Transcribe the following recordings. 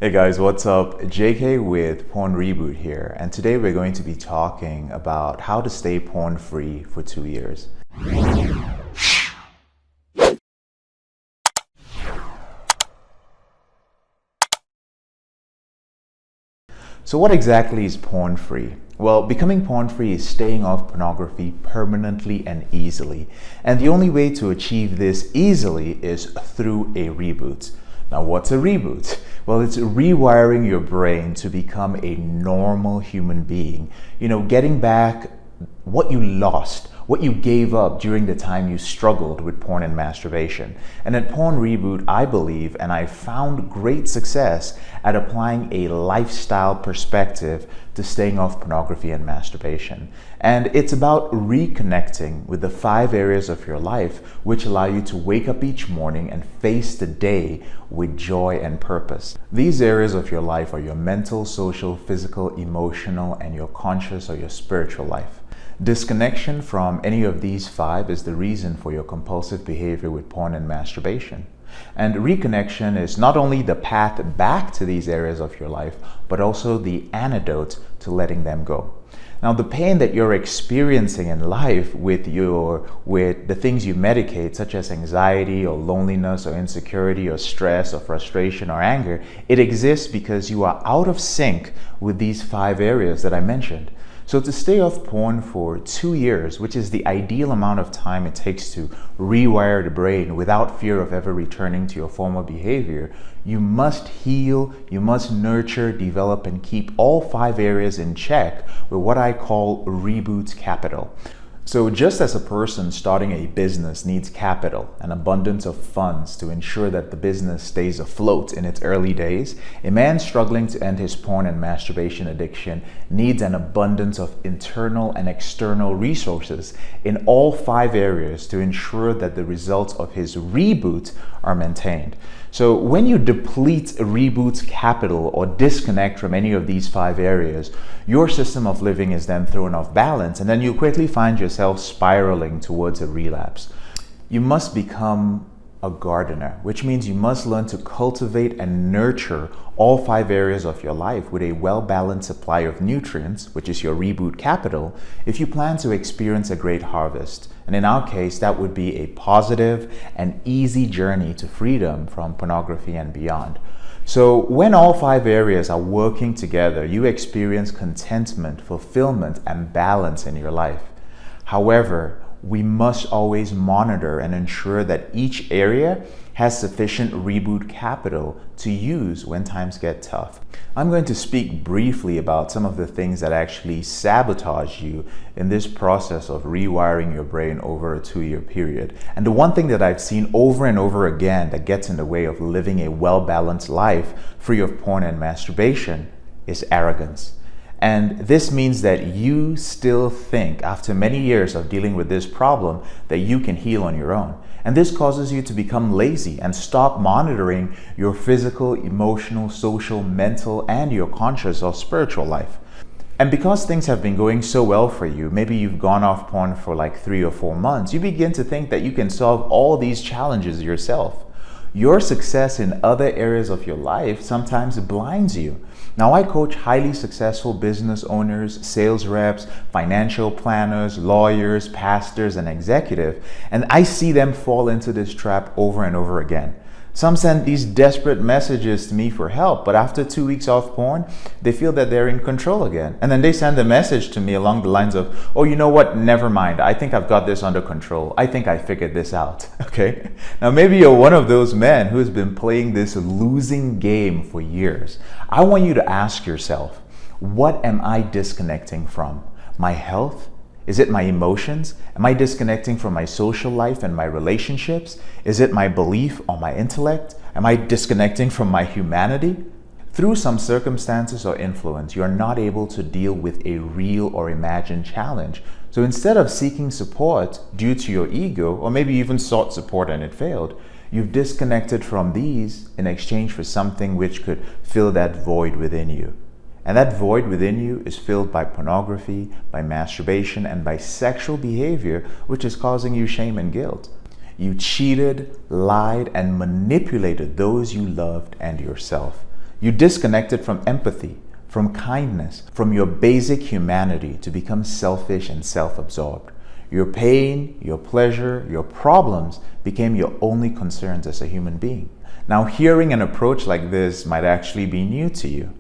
Hey guys, what's up? JK with Porn Reboot here, and today we're going to be talking about how to stay porn free for 2 years. So what exactly is porn free? Well, becoming porn free is staying off pornography permanently and easily. And the only way to achieve this easily is through a reboot. Now, what's a reboot? Well, it's rewiring your brain to become a normal human being. Getting back what you lost, what you gave up during the time you struggled with porn and masturbation. And at Porn Reboot, I believe, and I found great success at applying a lifestyle perspective to staying off pornography and masturbation. And it's about reconnecting with the 5 areas of your life which allow you to wake up each morning and face the day with joy and purpose. These areas of your life are your mental, social, physical, emotional, and your conscious or your spiritual life. Disconnection from any of these 5 is the reason for your compulsive behavior with porn and masturbation. And reconnection is not only the path back to these areas of your life, but also the antidote to letting them go. Now, the pain that you're experiencing in life with the things you medicate, such as anxiety or loneliness or insecurity or stress or frustration or anger, it exists because you are out of sync with these 5 areas that I mentioned. So to stay off porn for 2 years, which is the ideal amount of time it takes to rewire the brain without fear of ever returning to your former behavior, you must heal, you must nurture, develop, and keep all 5 areas in check with what I call reboot capital. So just as a person starting a business needs capital, an abundance of funds to ensure that the business stays afloat in its early days, a man struggling to end his porn and masturbation addiction needs an abundance of internal and external resources in all 5 areas to ensure that the results of his reboot are maintained. So when you deplete reboot capital or disconnect from any of these 5 areas, your system of living is then thrown off balance, and then you quickly find yourself spiraling towards a relapse. You must become a gardener, which means you must learn to cultivate and nurture all 5 areas of your life with a well-balanced supply of nutrients, which is your reboot capital, if you plan to experience a great harvest. And in our case, that would be a positive and easy journey to freedom from pornography and beyond. So when all 5 areas are working together, you experience contentment, fulfillment, and balance in your life. However, we must always monitor and ensure that each area has sufficient reboot capital to use when times get tough. I'm going to speak briefly about some of the things that actually sabotage you in this process of rewiring your brain over a 2-year period. And the one thing that I've seen over and over again that gets in the way of living a well-balanced life free of porn and masturbation is arrogance. And this means that you still think, after many years of dealing with this problem, that you can heal on your own. And this causes you to become lazy and stop monitoring your physical, emotional, social, mental, and your conscious or spiritual life. And because things have been going so well for you, maybe you've gone off porn for like 3 or 4 months, you begin to think that you can solve all these challenges yourself. Your success in other areas of your life sometimes blinds you. Now, I coach highly successful business owners, sales reps, financial planners, lawyers, pastors, and executives, and I see them fall into this trap over and over again. Some send these desperate messages to me for help, but after 2 weeks off porn, they feel that they're in control again. And then they send a message to me along the lines of, oh, you know what, never mind. I think I've got this under control. I think I figured this out, okay? Now, maybe you're one of those men who has been playing this losing game for years. I want you to ask yourself, what am I disconnecting from? My health? Is it my emotions? Am I disconnecting from my social life and my relationships? Is it my belief or my intellect? Am I disconnecting from my humanity? Through some circumstances or influence, you are not able to deal with a real or imagined challenge. So instead of seeking support due to your ego, or maybe you even sought support and it failed, you've disconnected from these in exchange for something which could fill that void within you. And that void within you is filled by pornography, by masturbation, and by sexual behavior, which is causing you shame and guilt. You cheated, lied, and manipulated those you loved and yourself. You disconnected from empathy, from kindness, from your basic humanity to become selfish and self-absorbed. Your pain, your pleasure, your problems became your only concerns as a human being. Now, hearing an approach like this might actually be new to you.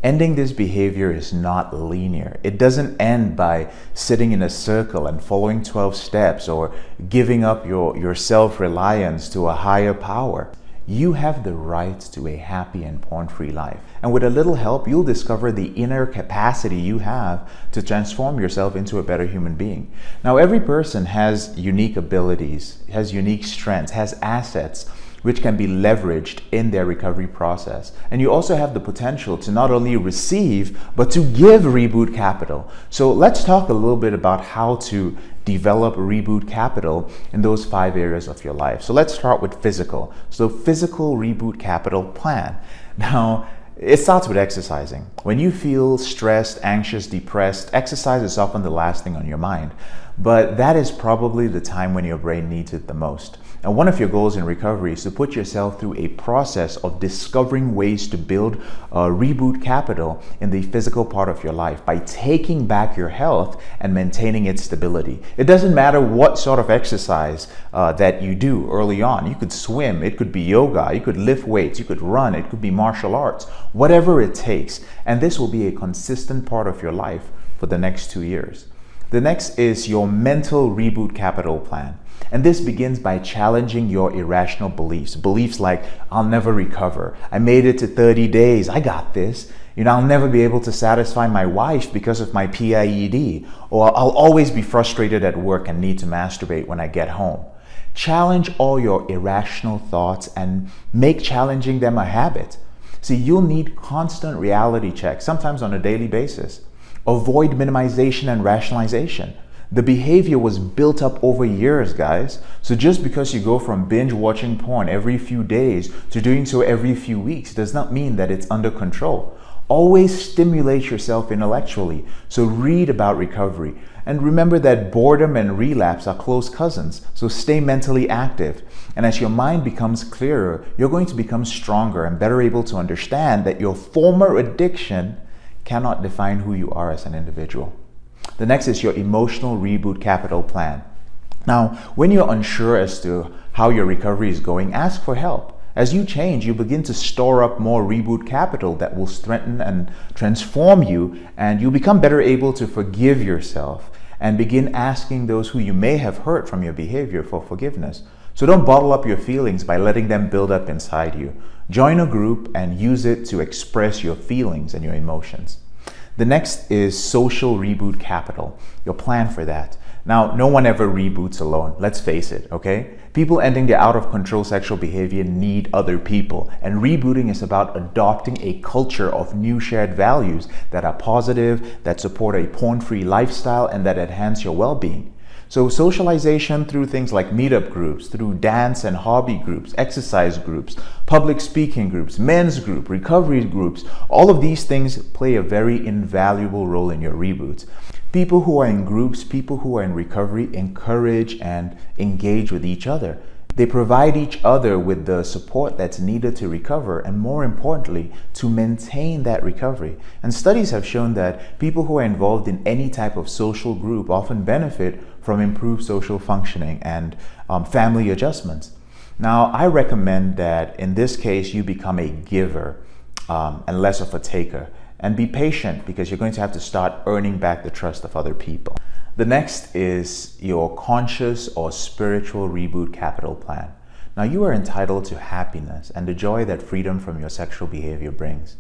Ending this behavior is not linear. It doesn't end by sitting in a circle and following 12 steps or giving up your self-reliance to a higher power. You have the right to a happy and porn-free life. And with a little help, you'll discover the inner capacity you have to transform yourself into a better human being. Now, every person has unique abilities, has unique strengths, has assets which can be leveraged in their recovery process. And you also have the potential to not only receive, but to give Reboot capital. So let's talk a little bit about how to develop Reboot capital in those 5 areas of your life. So let's start with physical. So physical Reboot capital plan. Now, it starts with exercising. When you feel stressed, anxious, depressed, exercise is often the last thing on your mind. But that is probably the time when your brain needs it the most. And one of your goals in recovery is to put yourself through a process of discovering ways to build Reboot capital in the physical part of your life by taking back your health and maintaining its stability. It doesn't matter what sort of exercise that you do early on. You could swim, it could be yoga, you could lift weights, you could run, it could be martial arts, whatever it takes. And this will be a consistent part of your life for the next 2 years. The next is your mental Reboot capital plan. And this begins by challenging your irrational beliefs. Beliefs like, I'll never recover. I made it to 30 days. I got this. I'll never be able to satisfy my wife because of my PIED. Or I'll always be frustrated at work and need to masturbate when I get home. Challenge all your irrational thoughts and make challenging them a habit. See, you'll need constant reality checks, sometimes on a daily basis. Avoid minimization and rationalization. The behavior was built up over years, guys. So just because you go from binge watching porn every few days to doing so every few weeks does not mean that it's under control. Always stimulate yourself intellectually. So read about recovery. And remember that boredom and relapse are close cousins. So stay mentally active. And as your mind becomes clearer, you're going to become stronger and better able to understand that your former addiction cannot define who you are as an individual. The next is your emotional Reboot capital plan. Now, when you're unsure as to how your recovery is going, ask for help. As you change, you begin to store up more Reboot capital that will strengthen and transform you, and you'll become better able to forgive yourself and begin asking those who you may have hurt from your behavior for forgiveness. So don't bottle up your feelings by letting them build up inside you. Join a group and use it to express your feelings and your emotions. The next is social Reboot capital, your plan for that. Now, no one ever reboots alone, let's face it, okay? People ending their out-of-control sexual behavior need other people, and rebooting is about adopting a culture of new shared values that are positive, that support a porn-free lifestyle, and that enhance your well-being. So socialization through things like meetup groups, through dance and hobby groups, exercise groups, public speaking groups, men's group, recovery groups, all of these things play a very invaluable role in your reboot. People who are in groups, people who are in recovery encourage and engage with each other. They provide each other with the support that's needed to recover and, more importantly, to maintain that recovery. And studies have shown that people who are involved in any type of social group often benefit from improved social functioning and family adjustments. Now, I recommend that in this case you become a giver and less of a taker. And be patient, because you're going to have to start earning back the trust of other people. The next is your conscious or spiritual reboot capital plan. Now, you are entitled to happiness and the joy that freedom from your sexual behavior brings.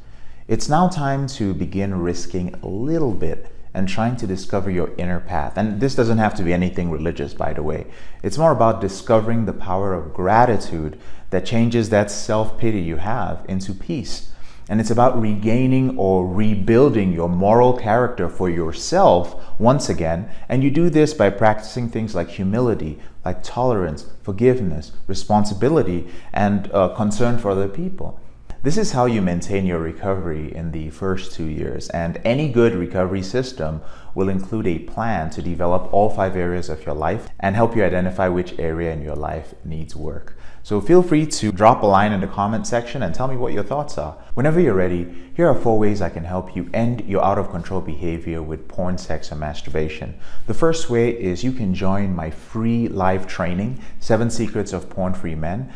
It's now time to begin risking a little bit and trying to discover your inner path. And this doesn't have to be anything religious, by the way. It's more about discovering the power of gratitude that changes that self-pity you have into peace. And it's about regaining or rebuilding your moral character for yourself once again. And you do this by practicing things like humility, like tolerance, forgiveness, responsibility, and concern for other people. This is how you maintain your recovery in the first 2 years. And any good recovery system will include a plan to develop all 5 areas of your life and help you identify which area in your life needs work. So feel free to drop a line in the comment section and tell me what your thoughts are. Whenever you're ready, here are 4 ways I can help you end your out of control behavior with porn, sex, and masturbation. The first way is you can join my free live training, 7 Secrets of Porn-Free Men.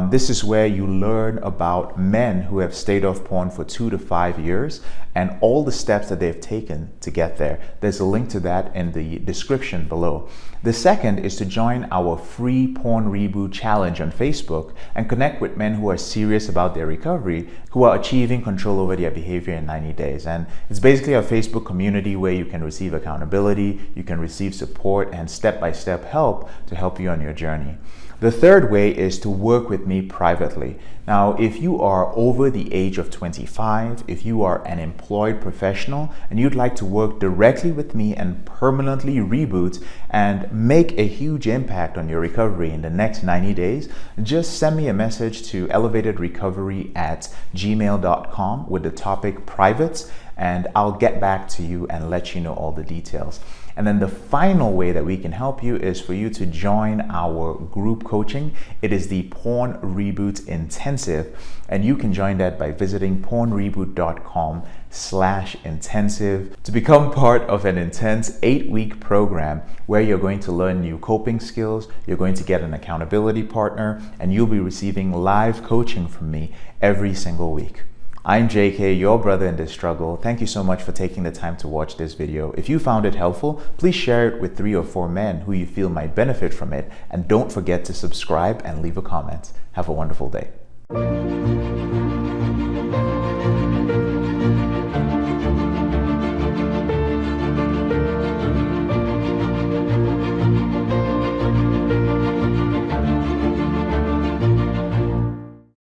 This is where you learn about men who have stayed off porn for 2 to 5 years and all the steps that they've taken to get there. There's a link to that in the description below. The second is to join our free Porn Reboot challenge on Facebook and connect with men who are serious about their recovery, who are achieving control over their behavior in 90 days. And it's basically a Facebook community where you can receive accountability, you can receive support and step-by-step help to help you on your journey. The third way is to work with me privately. Now, if you are over the age of 25, if you are an employed professional and you'd like to work directly with me and permanently reboot and make a huge impact on your recovery in the next 90 days, just send me a message to elevatedrecovery@gmail.com with the topic private, and I'll get back to you and let you know all the details. And then the final way that we can help you is for you to join our group coaching. It is the Porn Reboot Intensive, and you can join that by visiting pornreboot.com/intensive to become part of an intense 8-week program where you're going to learn new coping skills, you're going to get an accountability partner, and you'll be receiving live coaching from me every single week. I'm JK, your brother in this struggle. Thank you so much for taking the time to watch this video. If you found it helpful, please share it with 3 or 4 men who you feel might benefit from it. And don't forget to subscribe and leave a comment. Have a wonderful day.